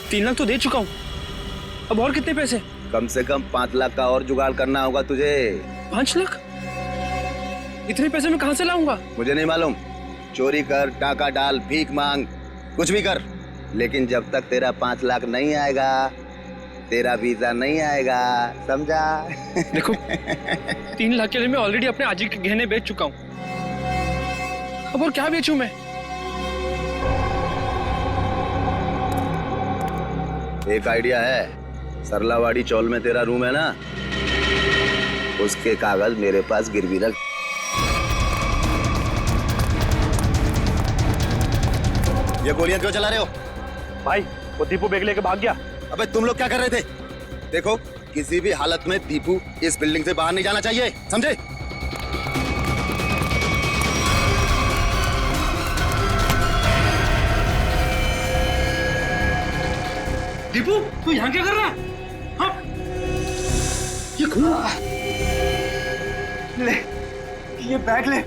3 लाख तो दे चुका हूँ, अब और कितने पैसे? कम से कम 5 लाख का और जुगाड़ करना होगा तुझे। 5 लाख? इतने पैसे मैं कहाँ से लाऊंगा? मुझे नहीं मालूम, चोरी कर, टाका डाल, भीख मांग, कुछ भी कर, लेकिन जब तक तेरा 5 लाख नहीं आएगा तेरा वीजा नहीं आएगा, समझा? देखो 3 लाख के लिए मैं ऑलरेडी अपने आजी के गहने बेच चुका हूँ, अब और क्या बेचूं मैं? एक आइडिया है, सरलावाड़ी चौल में तेरा रूम है ना, उसके कागज मेरे पास गिरवी रख। ये गोलियां क्यों चला रहे हो? भाई वो दीपू बैग लेके भाग गया। अबे तुम लोग क्या कर रहे थे? देखो किसी भी हालत में दीपू इस बिल्डिंग से बाहर नहीं जाना चाहिए, समझे? दीपू तू यहाँ क्या कर रहा है? हाँ? ये खून? ले ये बैग ले,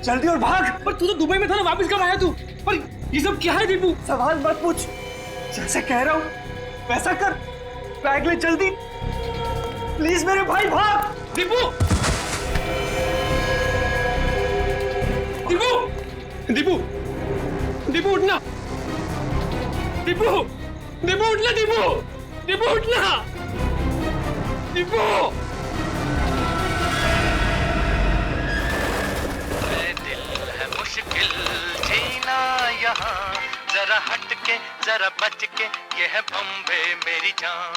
जल्दी और भाग। पर तू तो दुबई में था ना, वापस कब आया तू? पर ये सब क्या है दीपू? सवाल मत पूछ, जैसे कह रहा हूँ वैसा कर, बैग ले जल्दी प्लीज मेरे भाई, भाग। दीपू! दीपू! दीपू! दीपू उठना! दीपू! दीपू उठना दीपू! दीपू उठना! दीपू! दिल है मुश्किल जीना यहाँ, जरा हट के जरा बच के, ये है बम्बे मेरी जान।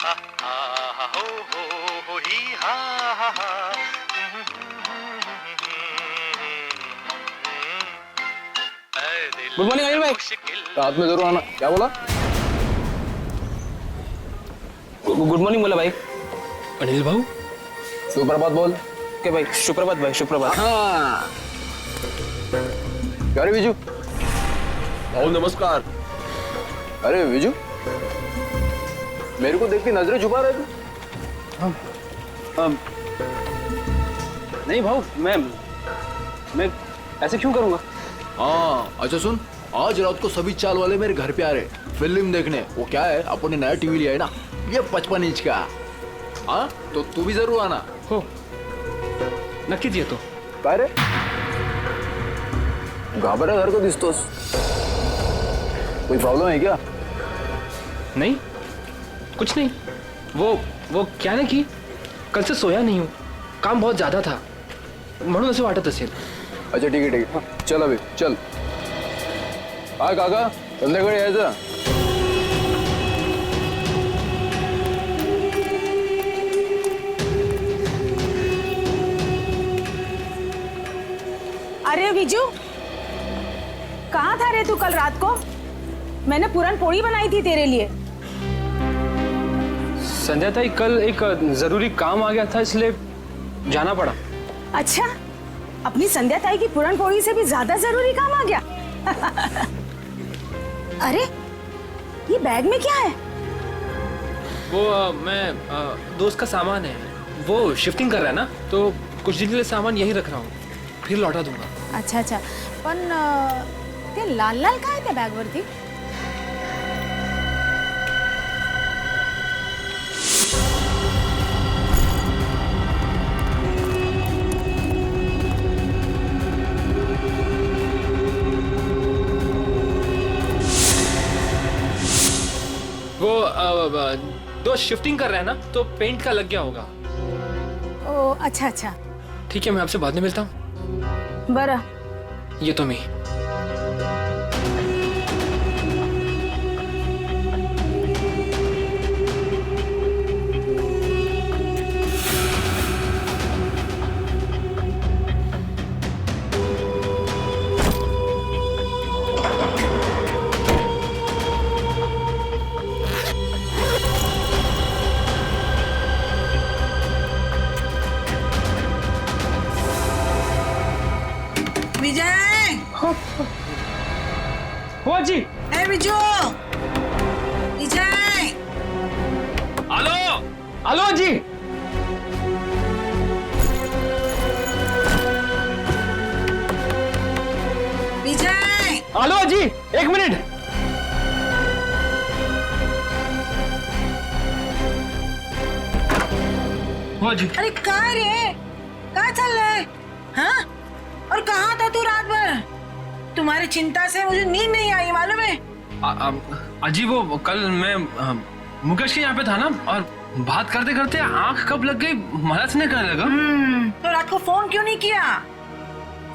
हा हा हो ही हा हा। गुड मॉर्निंग अनिल भाई। रात में जरूर आना। क्या बोला? गुड मॉर्निंग बोला भाई। अनिल भाऊ सुप्रभात बोल। के भाई? सुप्रभात भाई, सुप्रभात। हाँ क्या रे विजू? भाऊ नमस्कार। अरे विजू, मेरे को देख के नजरें छुपा रहे थे। नहीं भाऊ, मैं ऐसे क्यों करूंगा? हाँ अच्छा सुन, आज रात को सभी चाल वाले मेरे घर पे आ रहे फिल्म देखने। वो क्या है, अपन ने नया टीवी लिया है ना, ये 55 इंच का। हाँ तो तू भी जरूर आना। हो नक्कीच येतो। काय रे घाबरा घर को दिसतोस, कोई प्रॉब्लम है क्या? नहीं कुछ नहीं, वो क्या ना कि कल से सोया नहीं हूँ, काम बहुत ज्यादा था म्हणून असं वाटत असेल। अच्छा ठीक है हाँ, चल अभी चल। काय काका संध्याकाळी यायचं? अरे विजू, कहाँ था रे तू कल रात को? मैंने पूरन पोड़ी बनाई थी तेरे लिए। संध्या ताई कल एक जरूरी काम आ गया था इसलिए जाना पड़ा। अच्छा, अपनी संध्या ताई की पूरन पोड़ी से भी ज्यादा जरूरी काम आ गया। अरे ये बैग में क्या है? वो मैं दोस्त का सामान है, वो शिफ्टिंग कर रहा है ना, तो कुछ दिन के लिए सामान यही रख रहा हूँ, फिर लौटा दूंगा। अच्छा अच्छा, पण ते लाल लाल काय त्या बॅग वरती? वो दोस्त शिफ्टिंग कर रहा है ना, तो पेंट का लग गया होगा। ओ अच्छा अच्छा, ठीक है, मैं आपसे बाद में मिलता हूँ। बरं। ये तो मी। विजय! हो जी। ए विजू! विजय! हेलो हेलो जी। विजय! हेलो जी, 1 मिनट। बुआ जी। अरे कहाँ रे, कहाँ चल रहे? हाँ, और कहाँ था तू रात भर? तुम्हारी चिंता से मुझे नींद नहीं आई, मालूम है? अजी वो कल मैं मुकेश के यहाँ पे था ना, और बात करते करते आंख कब लग गई मला से नहीं करने लगा। तो रात को फोन क्यों नहीं किया?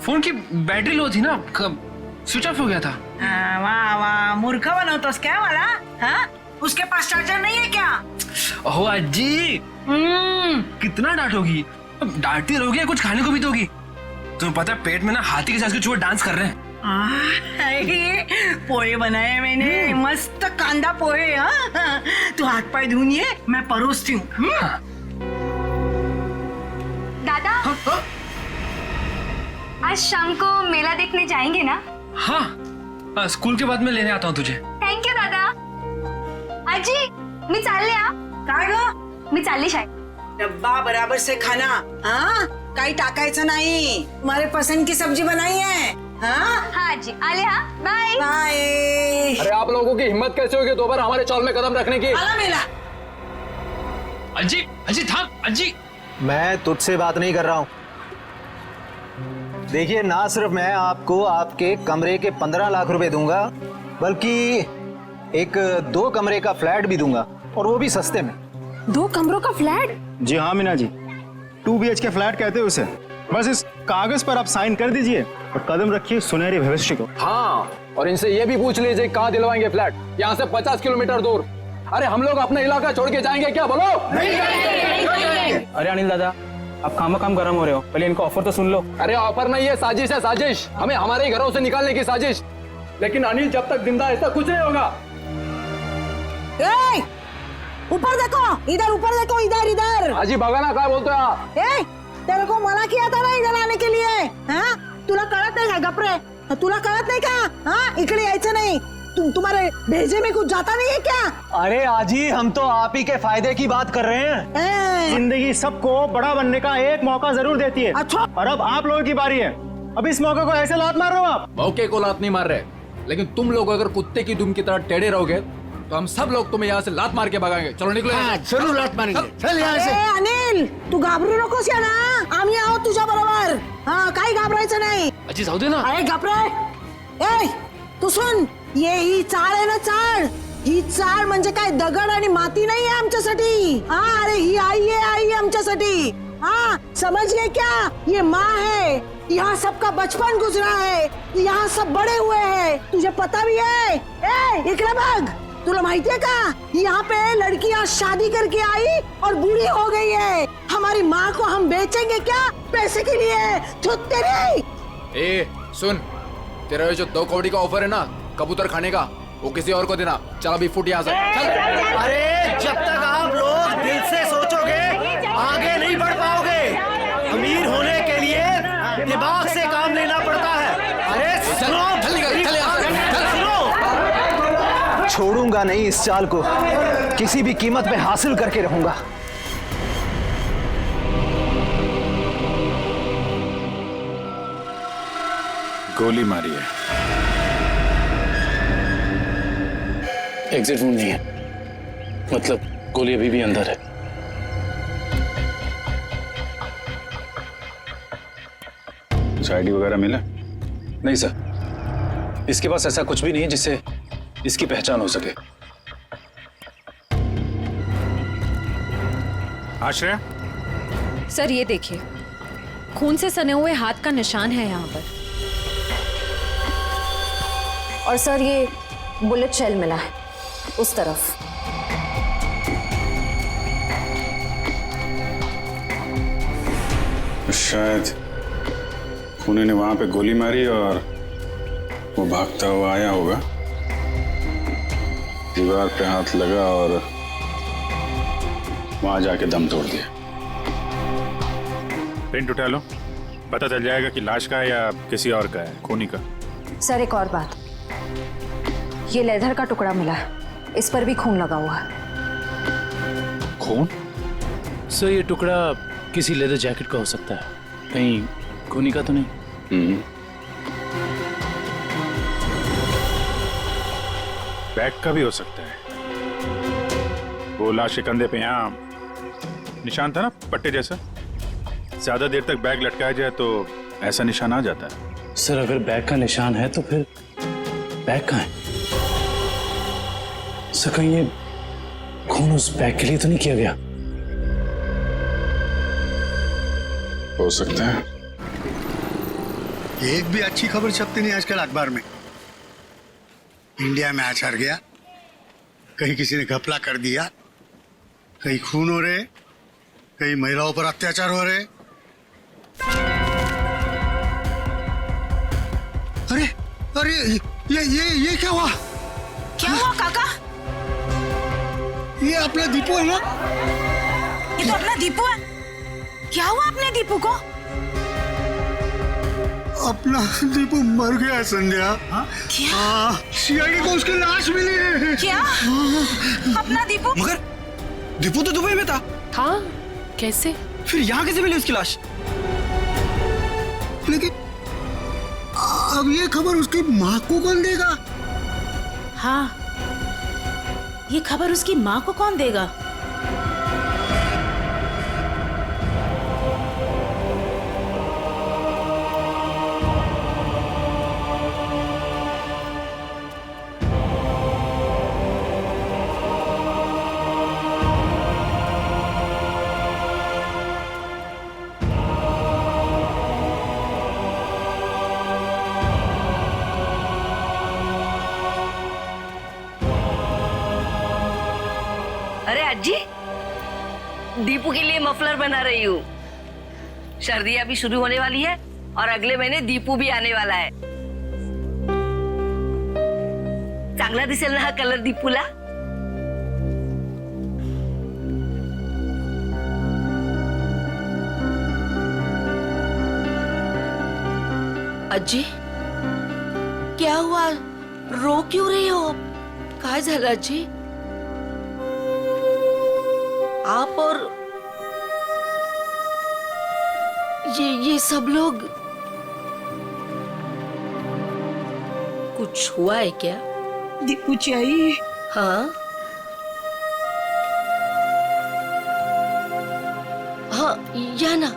फोन की बैटरी लो थी ना, स्विच ऑफ हो गया था। वाह वाह, मूर्ख बनोतोस क्या वाला? हाँ, उसके पास चार्जर नहीं है क्या? ओह अजी, कितना डांटोगी? डांटती रहोगी, कुछ खाने को भी दोगी? तुम्हें पता है पेट में ना हाथी के साथ के चूहे डांस कर रहे हैं। पोहे बनाए मैंने, मस्त कांदा पोहे। हाँ, तू हाथ पाए धुनिए, मैं परोसती हूँ। दादा, आज शाम को मेला देखने जाएंगे ना? हाँ, स्कूल के बाद मैं लेने आता हूँ तुझे। थैंक यू दादा। आजी, मी चालले हा. काय ग? मी चालली शाळेत. डब्बा बराबर से खाना, हाँ? काही टाकायचं नाही। तुम्हारे पसंद की सब्जी बनाई है, हाँ? हाँ आजी, आले हा. बाय. बाय। अरे आप लोगों की हिम्मत कैसे होगी दोबारा हमारे चौल में कदम रखने की? आला मेला। अजी, अजी थाम, अजी। मैं तुझसे बात नहीं कर रहा हूँ। देखिए, ना सिर्फ मैं आपको आपके कमरे के 15 लाख रुपए दूंगा, बल्कि एक 2 कमरे का फ्लैट भी दूंगा, और वो भी सस्ते में। 2 कमरों का फ्लैट? जी हाँ मीना जी, 2 BHK फ्लैट कहते हैं उसे। बस इस कागज पर आप साइन कर दीजिए और कदम रखिए सुनहरे भविष्य को। हाँ, और इनसे ये भी पूछ लीजिए कहाँ दिलवाएंगे फ्लैट, यहाँ से 50 किलोमीटर दूर। अरे हम लोग अपना इलाका छोड़ के जाएंगे क्या, बोलो? अरे अनिल दादा, आप काम गरम हो रहे हो, पहले इनका ऑफर तो सुन लो। अरे ऑफर नहीं है, साजिश है, साजिश। हमें हमारे ही घरों से निकालने की साजिश। लेकिन अनिल जब तक जिंदा है ऐसा कुछ नहीं होगा। ए, ऊपर देखो, इधर ऊपर देखो, इधर इधर। हाजी भगाना क्या बोलते हो आप? ए, तेरे को मना किया था ना इधर आने के लिए, हाँ? तुला कळत नाही का गपरे? तुला कळत नाही का? हाँ, इकडे यायचं नहीं। तुम्हारे भेजे में कुछ जाता नहीं है क्या? अरे आजी, हम तो आप ही के फायदे की बात कर रहे हैं। जिंदगी सबको बड़ा बनने का एक मौका जरूर देती है। अच्छा। और अब आप लोगों की बारी है। अब इस मौके को ऐसे लात मार रहे हो आप। मौके को लात नहीं मार रहे, लेकिन तुम लोग अगर कुत्ते की दुम की तरह टेढ़े रहोगे तो हम सब लोग तुम्हें यहाँ से लात मार के भगाएंगे। चलो निकलो। जरूर लात मारेंगे, चल यहाँ से। अनिल, तू घाबरू नकोस या ना, आम्ही आहोत तुझ्या बरोबर। हाँ, काही घाबरायचं नाही। अजी जाऊ दे ना। अरे घाबरे, ए, तू सुन, ये ही चाळ आहे ना, चाळ। ही चाळ म्हणजे काय दगड आणि माती नाही आहे आमच्यासाठी। हाँ, अरे ही आई है आमच्यासाठी। हाँ, समझ गए क्या? ये माँ है, यहाँ सबका बचपन गुजरा है, यहाँ सब बड़े हुए हैं, तुझे पता भी है। ए, इकडे बघ, तुला माहिती है का? यहाँ पे लड़कियाँ शादी करके आई और बूढ़ी हो गई है। हमारी माँ को हम बेचेंगे क्या पैसे के लिए? तो तेरे। ए सुन, तेरा ये जो 2 कौड़ी का ऑफर है ना कबूतर खाने का, वो किसी और को देना। चल अभी फुट यहाँ से। चल। अरे जब तक आप लोग दिल से सोचोगे आगे नहीं बढ़ पाओगे। अमीर होने के लिए दिमाग से काम लेना पड़ता है। अरे सुनो, छोड़ूंगा नहीं इस चाल को, किसी भी कीमत पे हासिल करके रहूंगा। गोली मारी है। एग्जिट रूम नहीं है, मतलब गोली अभी भी अंदर है। कुछ आईडी वगैरह मिला? नहीं सर, इसके पास ऐसा कुछ भी नहीं है जिससे इसकी पहचान हो सके। आश्रय, सर ये देखिए, खून से सने हुए हाथ का निशान है यहाँ पर, और सर ये बुलेट शेल मिला है उस तरफ। शायद खूनी ने वहां पे गोली मारी और वो भागता हुआ आया होगा, दीवार पे हाथ लगा और वहां जाके दम तोड़ दिया। प्रिंट उठा लो, पता चल जाएगा कि लाश का है या किसी और का है, खूनी का। सर एक और बात, ये लेदर का टुकड़ा मिला है, इस पर भी खून लगा हुआ है। खून? सर ये टुकड़ा किसी लेदर जैकेट का हो सकता है, कहीं खूनी का तो नहीं? बैग का भी हो सकता है। वो लाश के कंधे पे यहाँ निशान था ना पट्टे जैसा, ज्यादा देर तक बैग लटकाया जाए तो ऐसा निशान आ जाता है। सर अगर बैग का निशान है तो फिर बैग कहाँ है? सर कहीं ये खून उस बैग के लिए तो नहीं किया गया? हो सकता है। एक भी अच्छी खबर छपती नहीं आजकल अखबार में। इंडिया मैच हार गया, कहीं किसी ने घपला कर दिया, कहीं खून हो रहे, कहीं महिलाओं पर अत्याचार हो रहे। अरे अरे ये क्या हुआ? क्या हुआ काका? ये अपना दीपू है ना? ये तो अपना दीपू है। क्या हुआ अपने दीपू को? अपना दीपू मर गया है संध्या। क्या? सीआईडी को उसकी लाश मिली है। क्या? अपना दीपू? मगर दीपू तो दुबई में था। हाँ, कैसे? फिर यहाँ कैसे मिली उसकी लाश? लेकिन अब ये खबर उसकी माँ को कौन देगा? हाँ, ये खबर उसकी माँ को कौन देगा? अरे अज्जी, दीपू के लिए मफलर बना रही हूँ। सर्दियाँ भी शुरू होने वाली है और अगले महीने दीपू भी आने वाला है। चांगला दिसेल ना हा कलर दीपूला? अज्जी, क्या हुआ? रो क्यों रही हो? काय झालं अज्जी? आप और ये सब लोग, कुछ हुआ है क्या? दीपू चाहिए? हाँ हाँ, या ना,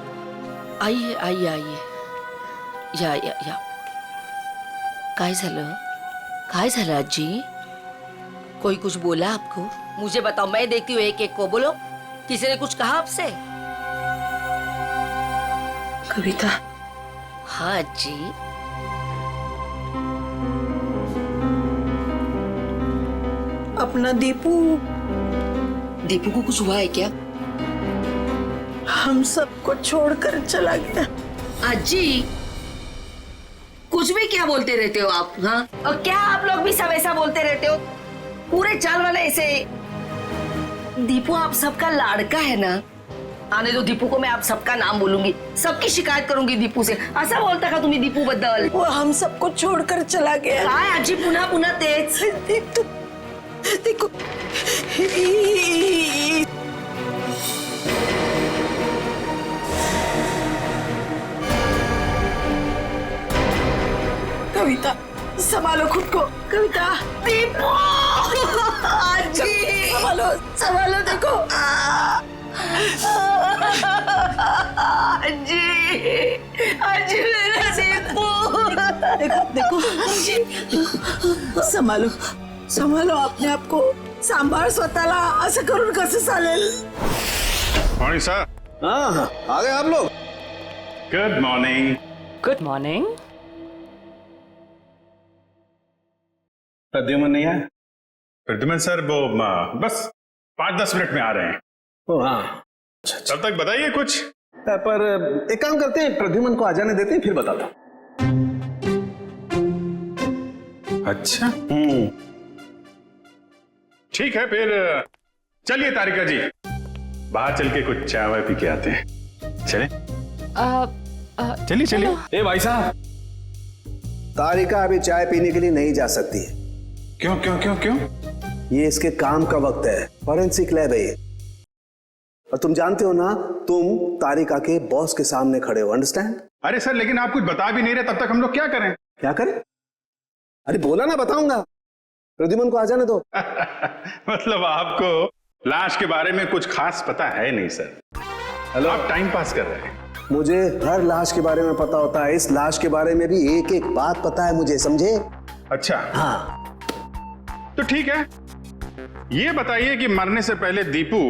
आइए आइए आइए, या काय झालं आजी? कोई कुछ बोला आपको? मुझे बताओ, मैं देखती हूँ एक एक को। बोलो, किसी ने कुछ कहा आपसे? कविता। हाँ जी। अपना दीपू को कुछ हुआ है क्या? हम सबको छोड़कर चला गया। अज्जी, कुछ भी क्या बोलते रहते हो आप? हाँ, और क्या आप लोग भी सब ऐसा बोलते रहते हो? पूरे चाल वाले ऐसे। दीपू आप सबका लाड़का है ना? आने दो दीपू को, मैं आप सबका नाम बोलूंगी, सबकी शिकायत करूंगी दीपू से। असा बोलता का तुम्ही दीपू बद्दल? वो हम सबको छोड़कर चला गया। काय आजी पुन्हा पुन्हा तेच? देखो, कविता संभालो खुद को। कविता, दीपू आजी संभालो देखो। आजी मेरा दीपू। देखो संभालो अपने आप को, सांभाळ स्वतःला। असं करून कसं चालेल? Morning sir. हाँ, आ गए आप लोग। Good morning. Good morning. Pradyuman नहीं आया? प्रद्युमन सर वो बस 5-10 मिनट में आ रहे हैं। हाँ, तब तक बताइए कुछ। पर एक काम करते हैं, प्रद्युमन को आ जाने देते हैं, फिर बताता हूं। अच्छा, ठीक है फिर चलिए तारिका जी, बाहर चल के कुछ चाय वाय पी के आते हैं। चले? चलिए। ए भाई साहब, तारिका अभी चाय पीने के लिए नहीं जा सकती है। क्यों? ये इसके काम का वक्त है, फॉरेंसिक लैब है ये। और तुम जानते हो ना, तुम तारिका के बॉस के सामने खड़े हो, अंडरस्टैंड? अरे सर, लेकिन आप कुछ बता भी नहीं रहे, तब तक हम लोग क्या करें? क्या करें? अरे बोला ना, बताऊंगा। प्रद्युमन को आ जाने दो। मतलब आपको लाश के बारे में कुछ खास पता है नहीं सर। हेलो, आप टाइम पास कर रहे हैं। मुझे हर लाश के बारे में पता होता है, इस लाश के बारे में भी एक एक बात पता है मुझे, समझे? अच्छा हाँ। तो ठीक है, ये बताइए कि मरने से पहले दीपू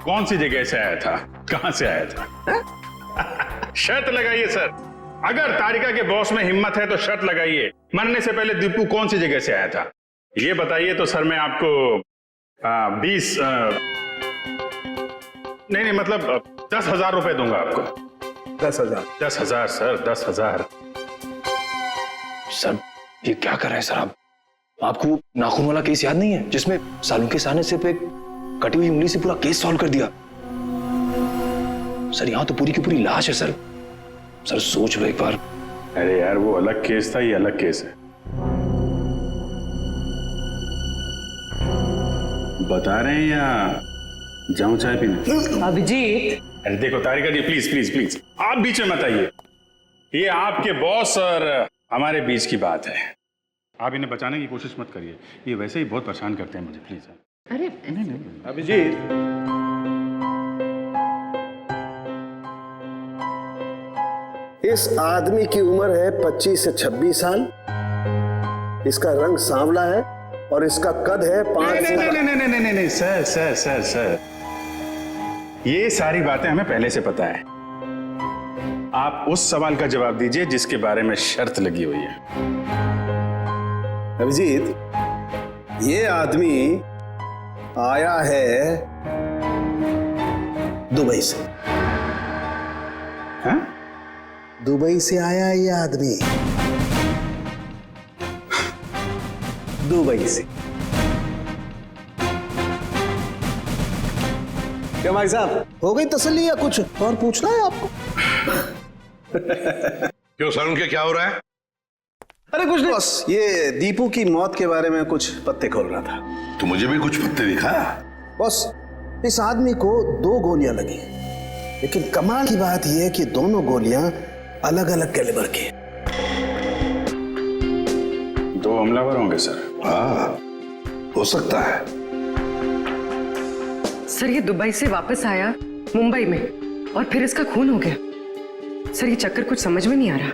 कौन सी जगह से आया था, कहां से आया था? शर्त लगाइए सर, अगर तारिका के बॉस में हिम्मत है तो शर्त लगाइए, मरने से पहले दीपू कौन सी जगह से आया था ये बताइए तो सर मैं आपको 20 नहीं मतलब 10,000 रुपए दूंगा आपको। 10,000? 10,000 सर, 10,000। सर ये क्या कर रहे हैं सर आप? आपको वो नाखून वाला केस याद नहीं है जिसमें सालों के सामने सिर्फ एक कटी हुई उंगली से पूरा केस सॉल्व कर दिया? सर यहां तो पूरी की पूरी लाश है सर। सर सोच लो एक बार। अरे यार वो अलग केस था, ये अलग केस है। बता रहे हैं या जाऊं चाय पीने? अभिजीत, अरे देखो तारिका जी, प्लीज प्लीज प्लीज आप बीच में मत आइए, ये आपके बॉस और हमारे बीच की बात है, आप इन्हें बचाने की कोशिश मत करिए, ये वैसे ही बहुत परेशान करते हैं मुझे, प्लीज। अरे नहीं अभिजीत, इस आदमी की उम्र है 25 से 26 साल, इसका रंग सांवला है और इसका कद है 5 नहीं सर सर सर सर, ये सारी बातें हमें पहले से पता है। आप उस सवाल का जवाब दीजिए जिसके बारे में शर्त लगी हुई है। अभिजीत, ये आदमी आया है दुबई से। हाँ? दुबई से आया है ये आदमी, दुबई से। क्या भाई साहब, हो गई तसल्ली या कुछ और पूछना है आपको? क्यों सर, उनके क्या हो रहा है? अरे कुछ नहीं बस, ये दीपू की मौत के बारे में कुछ पत्ते खोल रहा था। तो मुझे भी कुछ पत्ते दिखा। बॉस, इस आदमी को 2 गोलियां लगी, लेकिन कमाल की बात यह है कि दोनों गोलियां अलग अलग कैलिबर की। 2 हमलावर होंगे सर। हाँ, हो सकता है। सर ये दुबई से वापस आया मुंबई में और फिर इसका खून हो गया। सर ये चक्कर कुछ समझ में नहीं आ रहा।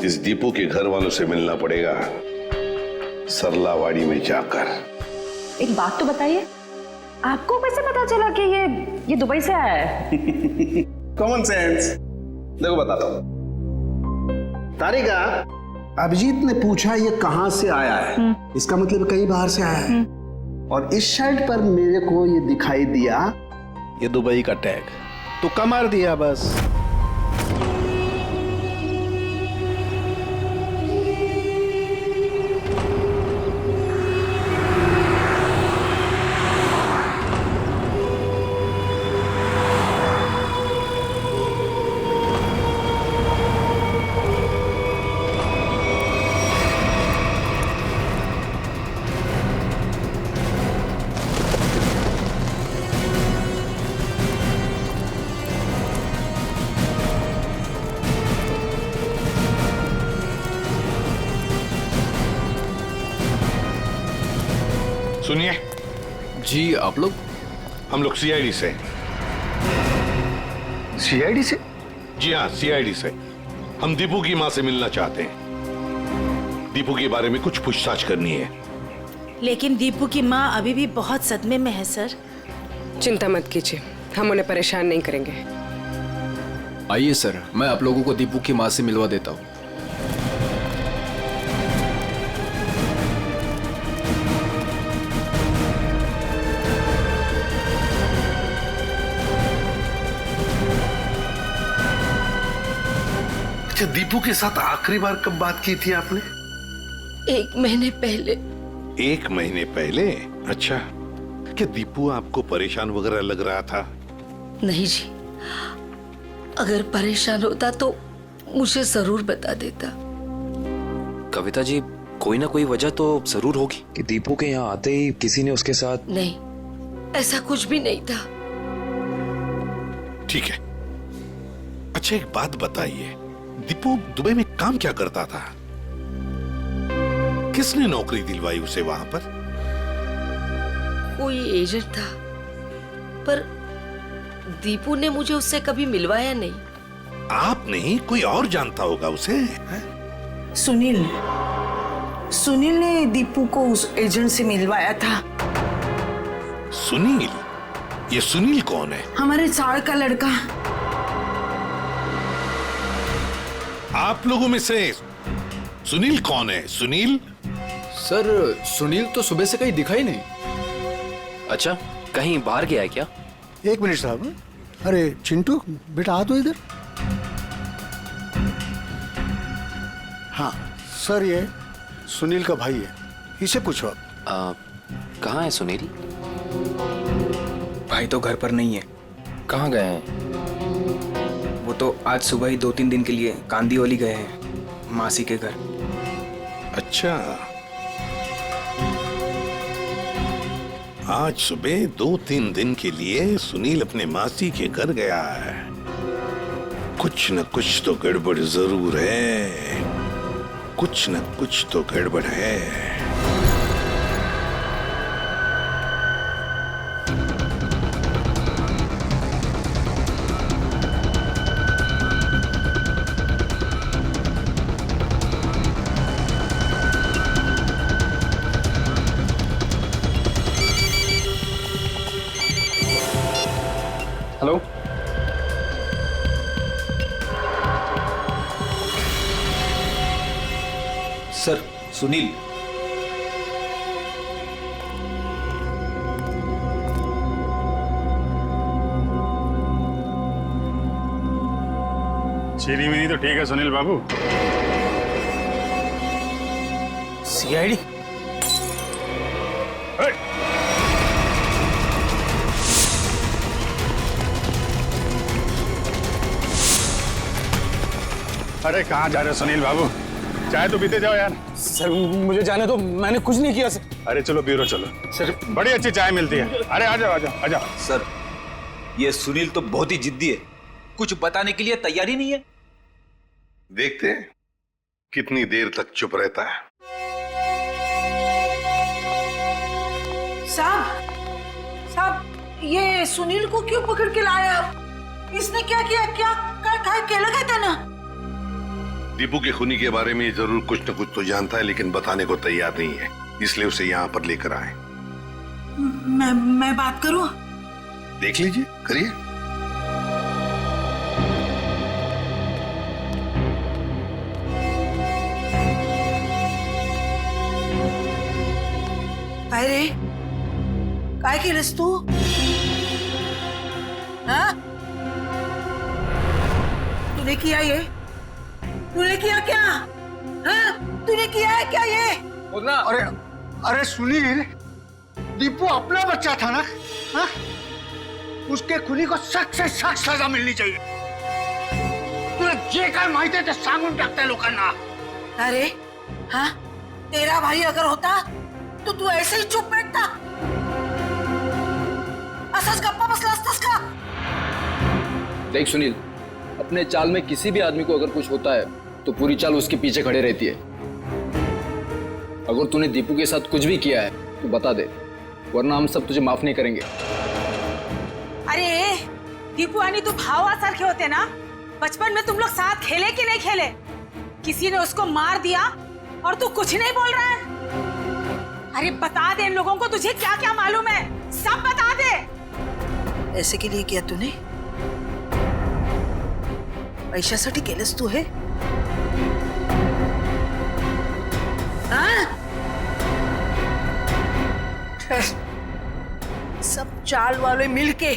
इस दीपू के घर वालों से मिलना पड़ेगा, सरलावाड़ी में जाकर। एक बात तो बताइए, आपको कैसे पता चला कि ये दुबई से आया है? Common sense. देखो बताता हूं। तारिका, अभिजीत ने पूछा ये कहां से आया है, इसका मतलब कहीं बाहर से आया है, और इस शर्ट पर मेरे को ये दिखाई दिया ये दुबई का टैग, तो कमार दिया बस। सुनिए जी, आप लोग? हम लोग सीआईडी से। सीआईडी से? जी हाँ, सीआईडी से। हम दीपू की माँ से मिलना चाहते हैं, दीपू के बारे में कुछ पूछताछ करनी है। लेकिन दीपू की माँ अभी भी बहुत सदमे में है सर। चिंता मत कीजिए, हम उन्हें परेशान नहीं करेंगे। आइए सर, मैं आप लोगों को दीपू की माँ से मिलवा देता हूँ। दीपू के साथ आखिरी बार कब बात की थी आपने? 1 महीने पहले। 1 महीने पहले? अच्छा, क्या दीपू आपको परेशान वगैरह लग रहा था? नहीं जी, अगर परेशान होता तो मुझे जरूर बता देता। कविता जी, कोई ना कोई वजह तो जरूर होगी कि दीपू के यहाँ आते ही किसी ने उसके साथ। नहीं, ऐसा कुछ भी नहीं था। ठीक है। अच्छा एक बात बताइए, दीपू दुबई में काम क्या करता था? किसने नौकरी दिलवाई उसे वहां पर? कोई एजेंट था, पर दीपू ने मुझे उससे कभी मिलवाया नहीं। आप नहीं, कोई और जानता होगा उसे। है? सुनील ने दीपू को उस एजेंट से मिलवाया था। सुनील? ये सुनील कौन है? हमारे चार का लड़का। आप लोगों में से सुनील कौन है? सुनील? सर सुनील तो सुबह से कहीं दिखा ही नहीं। अच्छा, कहीं बाहर गया है क्या? एक मिनट साहब। अरे चिंटू बेटा आ तो इधर। हाँ सर, ये सुनील का भाई है, इसे पूछो आप। कहाँ है सुनील? भाई तो घर पर नहीं है। कहाँ गए हैं? वो तो आज सुबह ही 2-3 दिन के लिए कांदीवली गए हैं, मासी के घर। अच्छा, आज सुबह 2-3 दिन के लिए सुनील अपने मासी के घर गया है। कुछ न कुछ तो गड़बड़ जरूर है, कुछ न कुछ तो गड़बड़ है। Hello, sir Sunil. चीनी मिनी तो ठीक है सुनील बाबू। सीआईडी? अरे कहाँ जा रहे हो सुनील बाबू? चाय तो पीते जाओ यार। सर मुझे जाने दो, मैंने कुछ नहीं किया सर। अरे चलो ब्यूरो चलो, सर बड़ी अच्छी चाय मिलती है। अरे आ जाओ आ जाओ आ जाओ। सर ये सुनील तो बहुत ही जिद्दी है, कुछ बताने के लिए तैयारी नहीं है। देखते हैं कितनी देर तक चुप रहता है। साहब, ये सुनील को क्यों पकड़ के लाया आप? इसने क्या किया? क्या लगा था ना? दीपू के खूनी के बारे में जरूर कुछ न कुछ तो जानता है, लेकिन बताने को तैयार नहीं है, इसलिए उसे यहाँ पर लेकर आए। मैं बात करूं? देख लीजिए, करिए। अरे काय केलंस तू? हाँ? तूने किया ये? तूने किया क्या? हाँ? तूने किया है क्या ये? अरे सुनील, दीपू अपना बच्चा था ना? हाँ? उसके खुनी को सख्त से सख्त सजा मिलनी चाहिए। तुला जे काय माहिती आहे ते सांगून टाकताय लोकांना। अरे हाँ, तेरा भाई अगर होता तो तू ऐसे ही चुप बैठता? असच गप्पा बसला असतास का? देख सुनील, अपने चाल में किसी भी आदमी को अगर कुछ होता है तो पूरी चाल उसके पीछे खड़े रहती है। अगर तूने दीपू के साथ कुछ भी किया है तो बता दे, वरना हम सब तुझे माफ नहीं करेंगे। अरे दीपू आणि तू भावासारखे होते ना? बचपन में तुम लोग साथ खेले कि नहीं खेले? किसी ने उसको मार दिया और तू कुछ नहीं बोल रहा है? अरे बता दे इन लोगों को, तुझे क्या क्या मालूम है, सब बता दे। ऐसे के लिए किया तूने? पैशासाठी केलंस तू हे? सब चाल वाले मिलके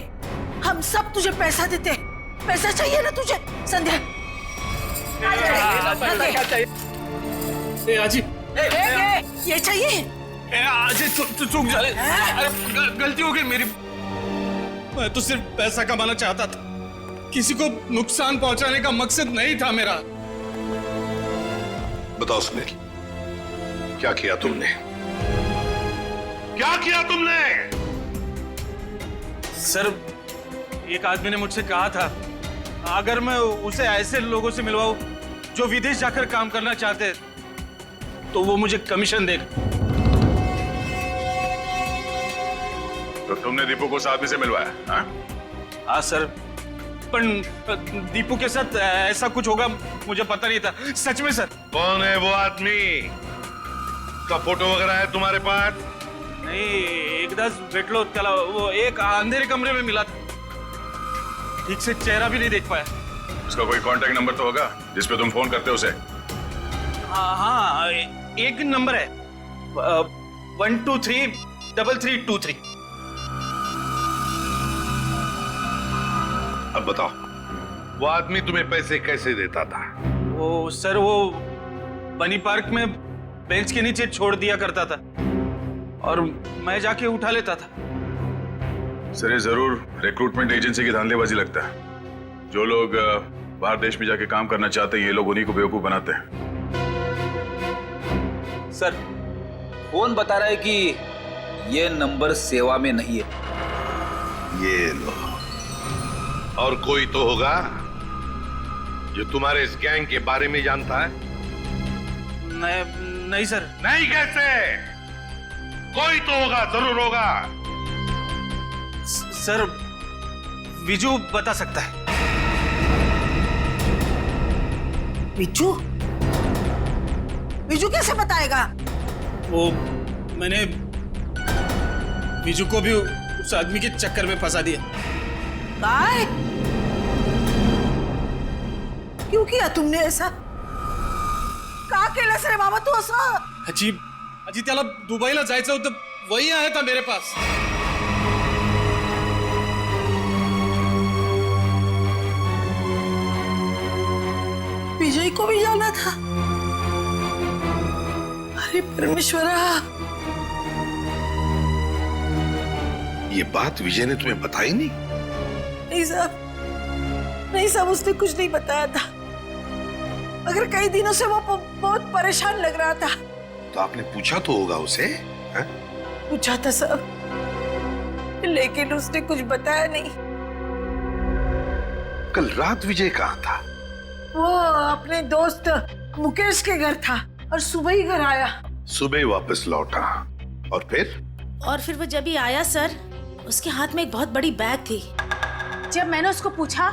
हम सब तुझे पैसा देते। पैसा चाहिए ना तुझे? संध्या ये चाहिए? आज चूक जाले, गलती हो गई मेरी। मैं तो सिर्फ पैसा कमाना चाहता था, किसी को नुकसान पहुंचाने का मकसद नहीं था मेरा। बताओ सुनील, क्या किया तुमने? क्या किया तुमने? सर एक आदमी ने मुझसे कहा था अगर मैं उसे ऐसे लोगों से मिलवाऊं जो विदेश जाकर काम करना चाहते तो वो मुझे कमीशन देगा। तो तुमने दीपू को उस आदमी से मिलवाया? हाँ? हाँ सर, पर दीपू के साथ ऐसा कुछ होगा मुझे पता नहीं था, सच में सर। कौन है वो आदमी? उसका फोटो वगैरह है तुम्हारे पास? नहीं, एकदाच भेटलो त्याला, वो एक अंधेरे कमरे में मिला था, ठीक से चेहरा भी नहीं देख पाया। उसका कोई कांटेक्ट नंबर तो होगा जिस पे तुम फोन करते हो उसे? हाँ, एक नंबर है 1233323। अब बताओ, वो आदमी तुम्हें पैसे कैसे देता था? वो सर, वो बनी पार्क में बेंच के नीचे छोड़ दिया करता था और मैं जाके उठा लेता था। सर, ये जरूर रिक्रूटमेंट एजेंसी की धांधलेबाजी लगता है। जो लोग बाहर देश में जाके काम करना चाहते हैं, ये लोग उन्हीं को बेवकूफ बनाते हैं। सर, फोन बता रहा है कि ये नंबर सेवा में नहीं है। ये लो। और कोई तो होगा जो तुम्हारे इस गैंग के बारे में जानता है? नहीं सर। नहीं कैसे? कोई तो होगा, जरूर होगा। सर, विजू बता सकता है। विजू? विजू कैसे बताएगा? वो मैंने विजू को भी उस आदमी के चक्कर में फंसा दिया। काय? क्यों किया तुमने ऐसा? का केलंस रे बाबा तू असं? अजी त्याला दुबईला जायचं होतं, वही आया था मेरे पास। विजय को भी जाना था। अरे परमेश्वरा, ये बात विजय ने तुम्हें बताई नहीं? नहीं साहब, उसने कुछ नहीं बताया था, मगर कई दिनों से वो बहुत परेशान लग रहा था। तो आपने पूछा तो होगा उसे? है? पूछा था साहब, लेकिन उसने कुछ बताया नहीं। कल रात विजय कहाँ था? वो अपने दोस्त मुकेश के घर था और सुबह ही घर आया। सुबह ही वापस लौटा। और फिर वो जब ही आया सर, उसके हाथ में एक बहुत बड़ी बैग थी। जब मैंने उसको पूछा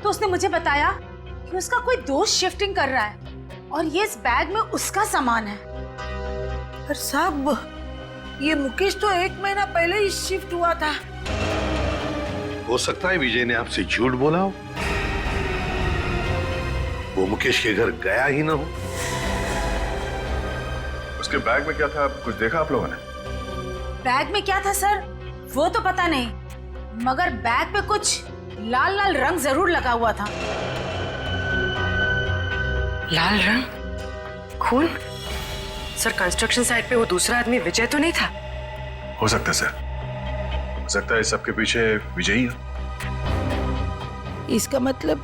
तो उसने मुझे बताया कि उसका कोई दोस्त शिफ्टिंग कर रहा है और ये इस बैग में उसका सामान है। पर साहब, ये मुकेश तो 1 महीना पहले ही शिफ्ट हुआ था। हो सकता है विजय ने आपसे झूठ बोला हो, वो मुकेश के घर गया ही ना हो। उसके बैग में क्या था, कुछ देखा आप लोगों ने? बैग में क्या था सर, वो तो पता नहीं, मगर बैग पे कुछ लाल लाल रंग जरूर लगा हुआ था। लाल रंग? खून? सर, कंस्ट्रक्शन साइट पे वो दूसरा आदमी विजय तो नहीं था? हो सकता है सर, हो सकता है इस सबके पीछे विजय ही है। इसका मतलब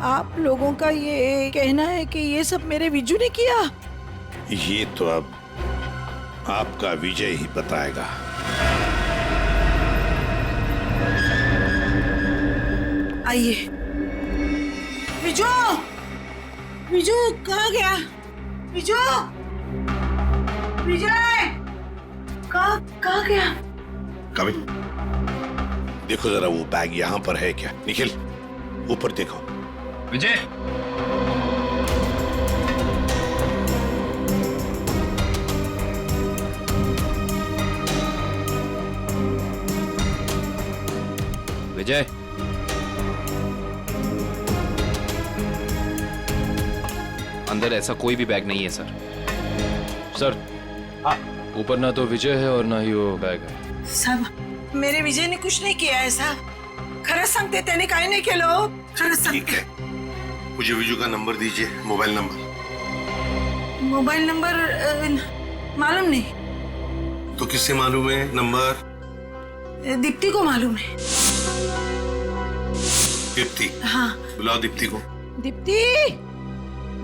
आप लोगों का ये कहना है कि ये सब मेरे विजू ने किया? ये तो अब आपका विजय ही बताएगा। आइए। विजू, विजू कहाँ गया? विजू, विजय कहाँ गया? कभी देखो जरा, वो बैग यहाँ पर है क्या? निखिल, ऊपर देखो। विजय, विजय, अंदर ऐसा कोई भी बैग नहीं है सर। सर, ऊपर ना तो विजय है और ना ही वो बैग है। साहब, मेरे विजय ने कुछ नहीं किया है साहब। खरंच सांगते, त्याने काय नाही केलं। खरंच सांगते। मुझे विजू का नंबर दीजिए, मोबाइल नंबर। मोबाइल नंबर मालूम नहीं। तो किससे मालूम है नंबर? दीप्ति को मालूम है। दीप्ति? हाँ। बुलाओ दीप्ति को। दीप्ति,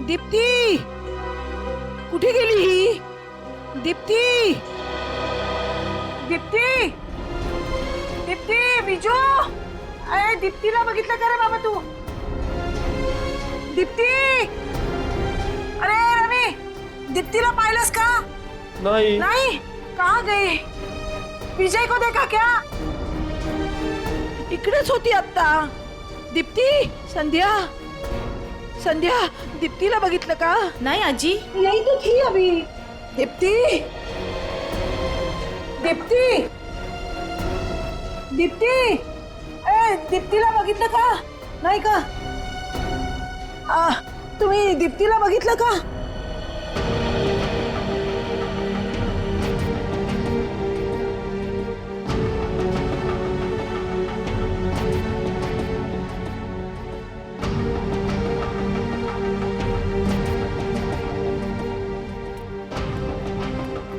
दीप्ति कुठे गेली ही? दीप्ति, दीप्ति, दीप्ति, विजू, अरे दीप्तीला बघितलं का रे बाबा तू? दीप्ति, अरे रवि, दीप्तीला पाहिलंस का? नहीं। नहीं? कहाँ गई? विजय को देखा क्या? इकडेच होती आता. दीप्ती, संध्या, संध्या, दीप्तीला बघितलं का? नहीं आजी. यही तो थी अभी. दीप्ती, दीप्ती, दीप्ती, दीप्तीला बघितलं का? नाही का? तुम्ही दीप्तीला बघितलं का?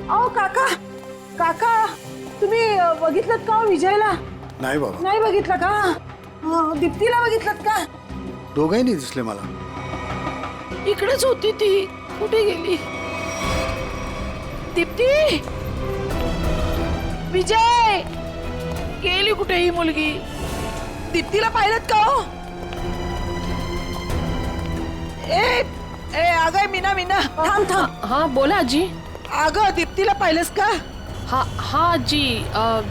अहो काका, काका, तुम्ही बघितलं का विजयला? नाही बाबा, नाही बघितलं का? दीप्तीला बघितलं का? दोघंही नाही दिसले मला. इकडेच होती ती. कुठे गेली? दीप्ती, विजय, गेली कुठे ही मुलगी? दीप्तीला पाहिलं का हो? अगं मीना, मीना, थांब थांब. हाँ बोला जी. अगं दीप्तीला पाहिलंस का? हाँ जी,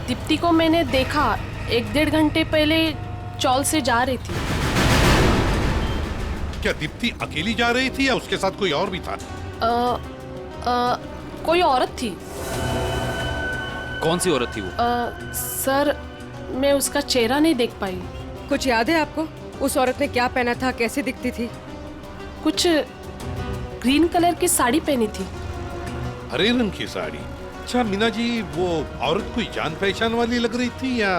दीप्ति को मैंने देखा 1-1.5 घंटे पहले चौल से जा रही थी. क्या दीप्ति अकेली जा रही थी या उसके साथ कोई और भी था? कोई औरत थी. कौन सी औरत थी वो? सर, मैं उसका चेहरा नहीं देख पाई. कुछ याद है आपको? उस औरत ने क्या पहना था, कैसे दिखती थी? कुछ ग्रीन कलर की साड़ी पहनी थी. हरे रंग की साड़ी? अच्छा मीना जी, वो औरत कोई जान पहचान वाली लग रही थी या?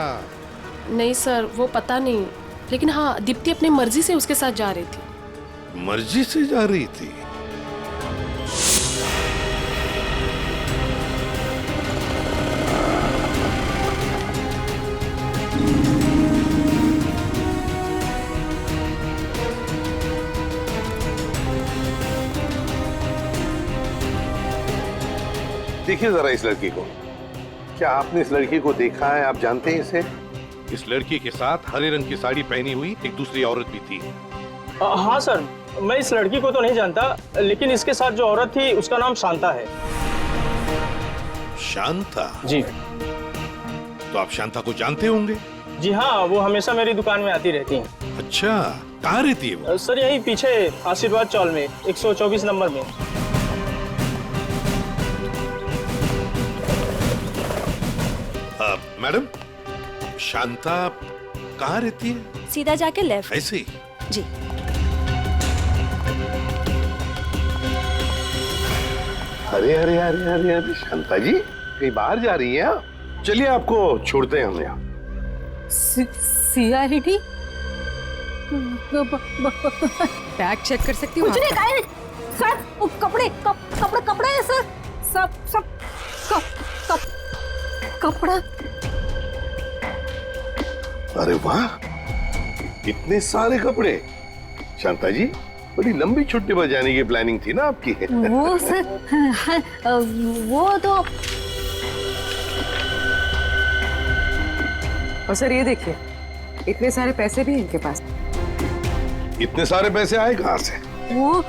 नहीं सर, वो पता नहीं, लेकिन हाँ, दीप्ति अपनी मर्जी से उसके साथ जा रही थी. मर्जी से जा रही थी? देखिए जरा इस लड़की को. क्या आपने इस लड़की को देखा है? आप जानते हैं इसे? इस लड़की के साथ हरे रंग की साड़ी पहनी हुई एक दूसरी औरत भी थी. हाँ सर, मैं इस लड़की को तो नहीं जानता, लेकिन इसके साथ जो औरत थी उसका नाम शांता है. शांता? जी. तो आप शांता को जानते होंगे? जी हाँ, वो हमेशा मेरी दुकान में आती रहती हैं. अच्छा, कहाँ रहती है वो? सर यही पीछे आशीर्वाद चौल में 124 नंबर में. मैडम, शांता कहाँ रहती है? सीधा जाके लेफ्ट. ऐसे ही? जी. अरे अरे अरे अरे अरे शांता जी, कहीं बाहर जा रही हैं? चलिए आपको छोड़ते हैं हम यहाँ. सीआईडी बैग चेक कर सकती हूँ? कुछ नहीं, काहे नहीं. सर, कपड़े है सर. सब कपड़ा. अरे वाह, इतने सारे कपड़े. शांता जी, बड़ी लंबी छुट्टी पर जाने की प्लानिंग थी ना आपकी? वो सर, वो तो. और सर ये देखिए, इतने सारे पैसे भी इनके पास. इतने सारे पैसे आए कहाँ से? वो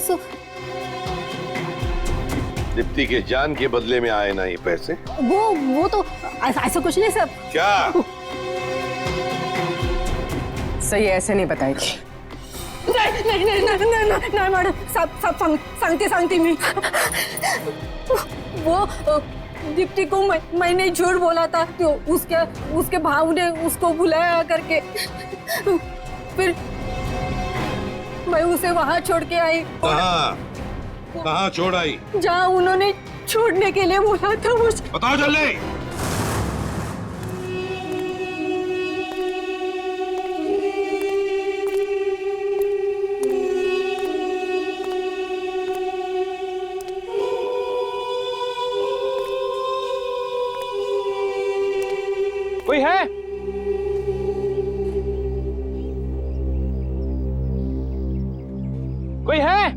सब दीप्ति के जान के बदले में आए ना ये पैसे? वो तो ऐसा कुछ नहीं सर. क्या? सही ऐसे नहीं बताएगी. नहीं मैडम, सब सांगते मी. वो दीप्ति को मैंने झूठ बोला था, तो उसके भाव ने उसको बुलाया करके, फिर मैं उसे वहां छोड़ के आई. कहाँ छोड़ आई? जहाँ उन्होंने छोड़ने के लिए बोला था मुझे. बताओ जल्दी. कोई है? कोई है?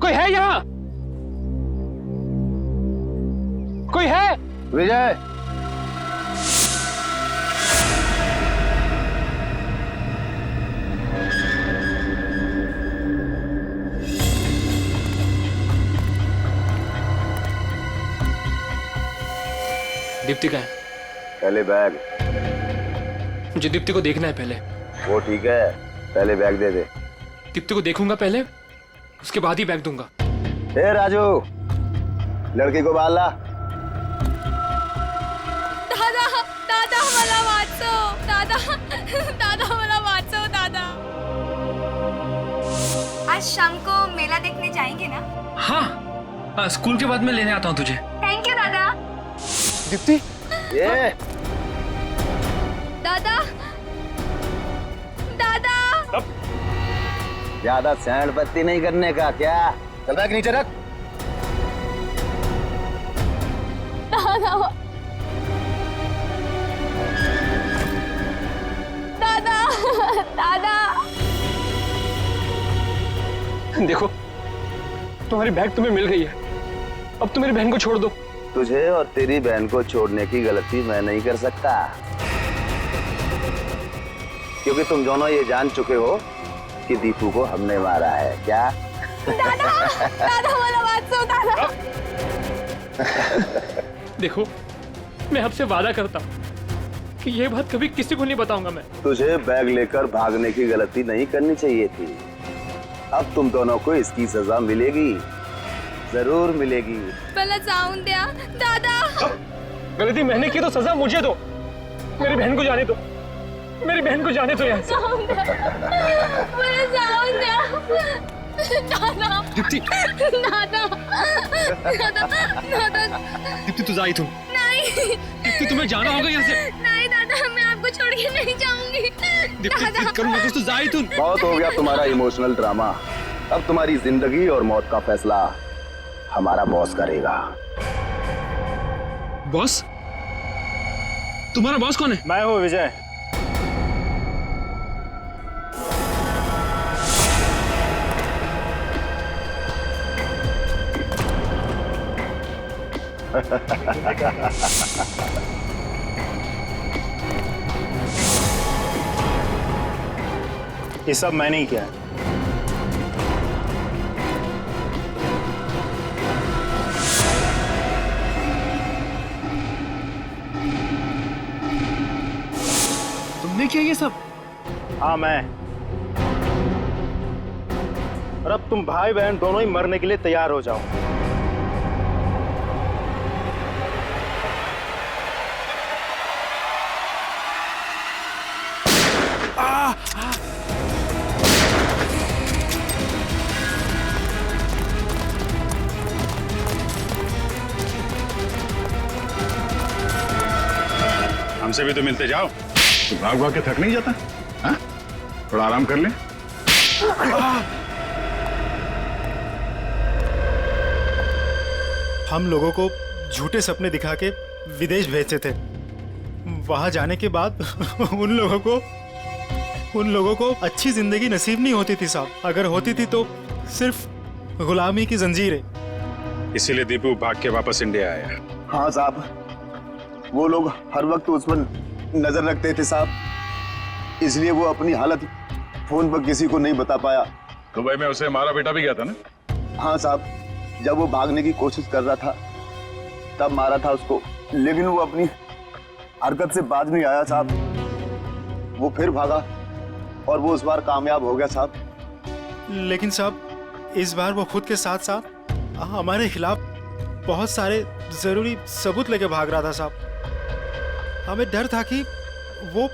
कोई है यहाँ? कोई है? विजय, दीप्ति का है। पहले बैग। मुझे दीप्ति को देखना है पहले। वो ठीक है, पहले बैग दे दे। दीप्ति को देखूंगा पहले, उसके बाद ही बैग दूंगा। ए राजू, लड़की को बाल ला। दादा दादा मला वाचव, दादा दादा मला वाचव दादा। आज शाम को मेला देखने जाएंगे ना? हाँ, स्कूल के बाद मैं लेने आता हूँ तुझे। थैंक यू दादा। दीप्ति, ये दादा दादा ज्यादा सैंड बत्ती नहीं करने का क्या? चल बैग नीचे रख। दादा दादा दादा। देखो, तुम्हारी बैग तुम्हें मिल गई है, अब तुम मेरी बहन को छोड़ दो। तुझे और तेरी बहन को छोड़ने की गलती मैं नहीं कर सकता, क्योंकि तुम दोनों ये जान चुके हो कि दीपू को हमने मारा है। क्या? दादा दादा मला वाचव दादा। देखो, मैं आपसे वादा करता हूँ कि ये बात कभी किसी को नहीं बताऊंगा मैं। तुझे बैग लेकर भागने की गलती नहीं करनी चाहिए थी। अब तुम दोनों को इसकी सजा मिलेगी, जरूर मिलेगी। मला जाऊन द्या दादा। गलती मैंने की तो सजा मुझे दो। मेरी बहन को जाने दो, मेरी बहन को जाने दो यहाँ से। मला जाऊन द्या दादा। दीप्ति, दादा दादा दादा। दीप्ति तू जाई तू। नहीं दीप्ति, तुम्हें जाना होगा यहाँ से। नहीं दादा, मैं आपको छोड़ के नहीं जाऊंगी। दीप्ति जिद करो मत, तू जाई तू। बहुत हो गया तुम्हारा इमोशनल ड्रामा। अब तुम्हारी जिंदगी और मौत का फैसला हमारा बॉस करेगा। बॉस? तुम्हारा बॉस कौन है? मैं हूँ विजय। ये सब मैंने ही किया है। तुमने किया ये सब? हाँ मैं। और अब तुम भाई बहन दोनों ही मरने के लिए तैयार हो जाओ। हमसे भी तो मिलते जाओ। तो भाग भाग के थक नहीं जाता? हाँ? थोड़ा आराम कर ले। हम लोगों को झूठे सपने दिखा के विदेश भेजते थे। वहां जाने के बाद उन लोगों को अच्छी जिंदगी नसीब नहीं होती थी साहब। अगर होती थी तो सिर्फ गुलामी की जंजीरें। इसीलिए दीपू भाग के वापस इंडिया आया। हाँ साहब, वो लोग हर वक्त उस पर नजर रखते थे साहब, इसलिए वो अपनी हालत फोन पर किसी को नहीं बता पाया। दुबई में उसे मारा बेटा भी गया था ना? हाँ साहब, जब वो भागने की कोशिश कर रहा था तब मारा था उसको, लेकिन वो अपनी हरकत से बाज नहीं आया साहब। वो फिर भागा और वो उस बार कामयाब हो गया साहब। लेकिन साहब इस बार वो खुद के साथ साथ हमारे खिलाफ बहुत सारे जरूरी सबूत लेके भाग रहा था साहब। हमें डर था कि वो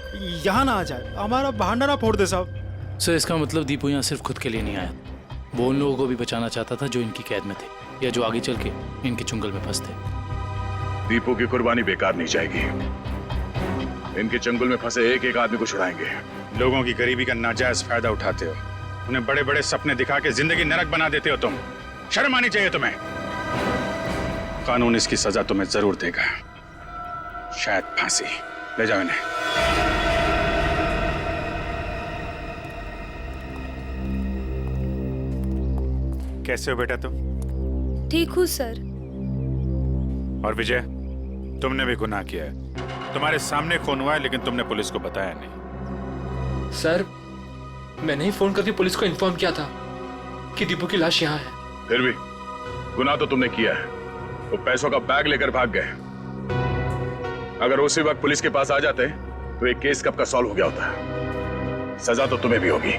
यहाँ ना आ जाए, हमारा बहाना ना फोड़ दे साहब। सर इसका मतलब दीपू यहाँ सिर्फ खुद के लिए नहीं आया, वो उन लोगों को भी बचाना चाहता था जो इनकी कैद में थे या जो आगे चल के इनके चुंगल में फंसते। दीपू की कुर्बानी बेकार नहीं जाएगी। इनके चंगुल में फंसे एक एक आदमी को छुड़ाएंगे। लोगों की गरीबी का नाजायज फायदा उठाते हो, उन्हें बड़े बड़े सपने दिखा के जिंदगी नरक बना देते हो तुम। शर्म आनी चाहिए तुम्हें। कानून इसकी सजा तुम्हें जरूर देगा, शायद फांसी। ले जाओ इन्हें। कैसे हो बेटा तुम? ठीक हूँ सर। और विजय, तुमने भी गुनाह किया है। तुम्हारे सामने खून हुआ है लेकिन तुमने पुलिस को बताया नहीं। सर मैंने ही फोन करके पुलिस को इन्फॉर्म किया था कि दीपू की लाश यहाँ है। फिर भी गुनाह तो तुमने किया है। वो पैसों का बैग लेकर भाग गए। अगर उसी वक्त पुलिस के पास आ जाते तो ये केस कब का सॉल्व हो गया होता। सजा तो तुम्हें भी होगी।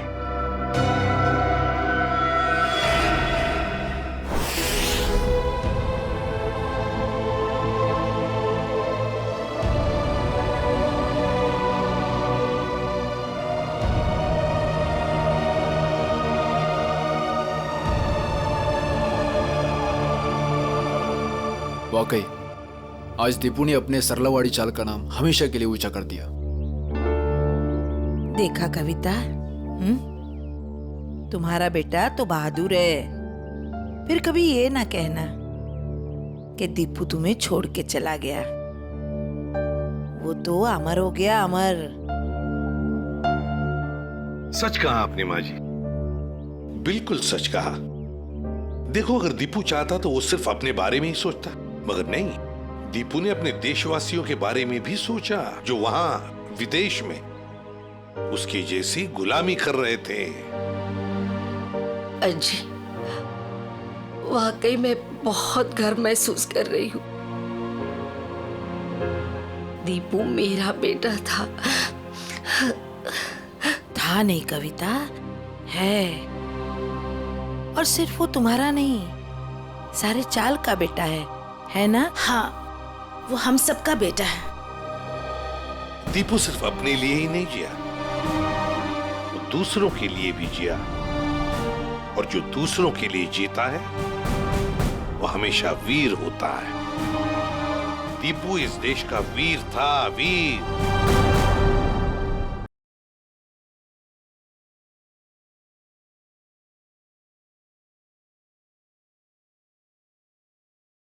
वाकई आज दीपू ने अपने सरलावाड़ी चाल का नाम हमेशा के लिए ऊंचा कर दिया। देखा कविता, तुम्हारा बेटा तो बहादुर है। फिर कभी ये ना कहना कि दीपू तुम्हें छोड़ के चला गया। वो तो अमर हो गया, अमर। सच कहा आपने माँ जी, बिल्कुल सच कहा। देखो, अगर दीपू चाहता तो वो सिर्फ अपने बारे में ही सोचता, मगर नहीं, दीपू ने अपने देशवासियों के बारे में भी सोचा जो वहां विदेश में उसकी जैसी गुलामी कर रहे थे। अजी, वाकई मैं बहुत गर्व महसूस कर रही हूँ। दीपू मेरा बेटा था। था नहीं कविता, है। और सिर्फ वो तुम्हारा नहीं, सारे चाल का बेटा है ना? हाँ, वो हम सबका बेटा है। दीपू सिर्फ अपने लिए ही नहीं जिया, वो दूसरों के लिए भी जिया। और जो दूसरों के लिए जीता है वो हमेशा वीर होता है। दीपू इस देश का वीर था, वीर।